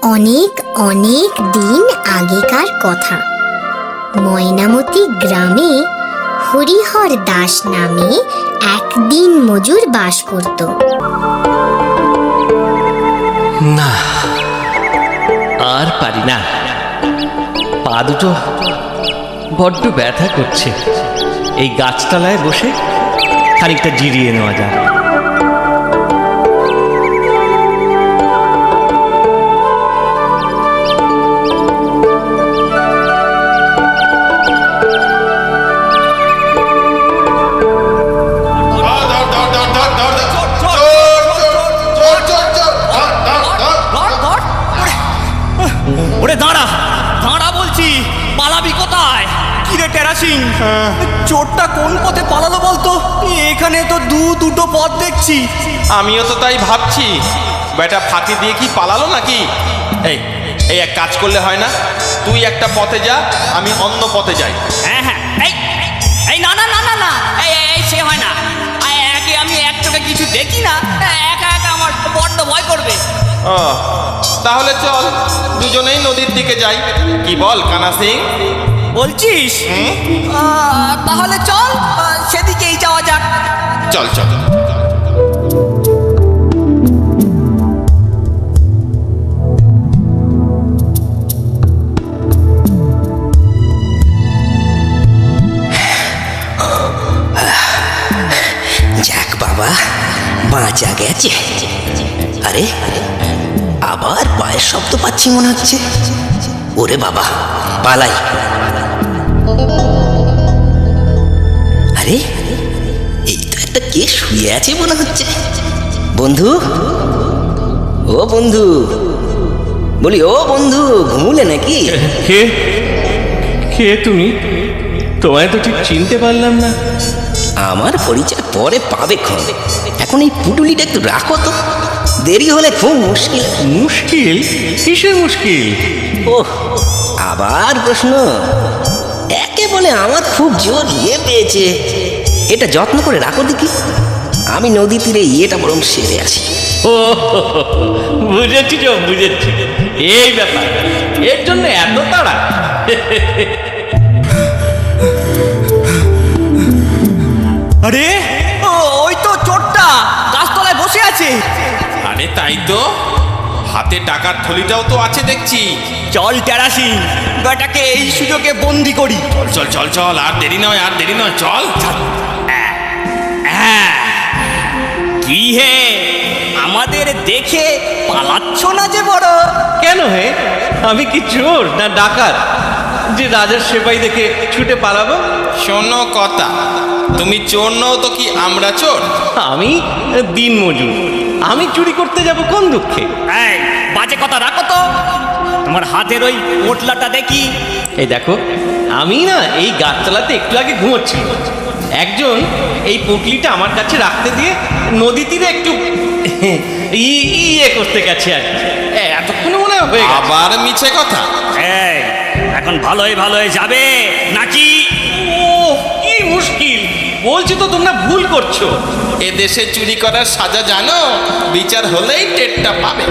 অনেক অনেক দিন আগেকার কথা। ময়নামতি গ্রামে হরিহর দাস নামে এক দিন মজুর বাস করত। না, আর পারি না, পা দুটো বড্ড ব্যথা করছে। এই গাছতলায় বসে খানিকটা জিরিয়ে নেওয়া যায়। ওরে দাঁড়া দাঁড়া বলছি, পালাবি কোথায়? কিরে টেরাসিং, চোরটা কোন পথে পালালো বলতো? এখানে তো দুটো পথ দেখছি। আমিও তো তাই ভাবছি, বেটা ফাঁকি দিয়ে কি পালালো নাকি? এই এই এক কাজ করলে হয় না, তুই একটা পথে যা, আমি অন্য পথে যাই। হ্যাঁ হ্যাঁ, এই এই না না না না না, এই এই সে হয় না। একে আমি এক চোখে কিছু দেখি না, একা একা আমার বড্ড ভয় করবে। ও তাহলে চল দুজনেই নদীর দিকে যাই, কি বল কানা সিং? বলছিস? তাহলে চল সেদিকেই যাওয়া যাক। চল চল। যাক বাবা, বাঁচা গেছে। আরে আবার পায়ের শব্দ পাচ্ছি মনে হচ্ছে। ওরে বাবা, পালাই। আরে এই তো একটা কে শুয়ে আছে মনে হচ্ছে। বন্ধু, ও বন্ধু, বলি ও বন্ধু, ঘুমুলে নাকি? কে কে তুমি? তোমায় তো ঠিক চিনতে পারলাম না। আমার পরিচয় পরে পাবে ক্ষণ, এখন এই পুটুলিটা একটু রাখো তো, দেরি হলে খুব মুশকিল। মুশকিল? কিসের মুশকিল? ওহ, আবার প্রশ্ন? একে বলে আমার খুব জোর পেয়েছে। এটা যত্ন করে রাখো দেখি, আমি নদী তীরে ইয়েটা বরং সেরে আসি। ও বুঝেছি তো, বুঝেছি। এই ব্যাপার, এর জন্য এত তাড়া? আরে ওই তো চোরটা গাছতলায় বসে আছে। আরে তাই তো, হাতে টাকার থলিটাও তো আছে দেখছি। চল টেরাসিং, বেটাকে এই সুযোগে বন্দি করি। চল চল চল, আর দেরি নয়, আর দেরি নয়, চল। কি হে, আমাদের দেখে পালাচ্ছ না যে বড়? কেন হে? আমি কি চোর না ডাকাত যে রাজার সেপাই দেখে ছুটে পালাবো? শোনো কথা, তুমি চোর নও তো কি আমরা চোর? আমি দিন মজুর, আমি চুরি করতে যাব কোন দুঃখে? এই বাজে কথা রাখো তো, তোমার হাতের ওই পোটলাটা দেখি। এই দেখো, আমি না এই গাছতলাতে একটু আগে ঘুমোচ্ছিল। একজন এই পুটলিটা আমার কাছে রাখতে দিয়ে নদী তীরে একটু ইয়ে করতে গেছে আর কি। এতক্ষণে মনে হয়ে গেছে। আবার মিছে কথা? এই এখন ভালোই ভালোই যাবে নাকি? ও কি মুশকিল, বলছি তো তোমরা ভুল করছো। এদেশে চুরি করার সাজা জানো, বিচার হলেই টেরটা পাবে।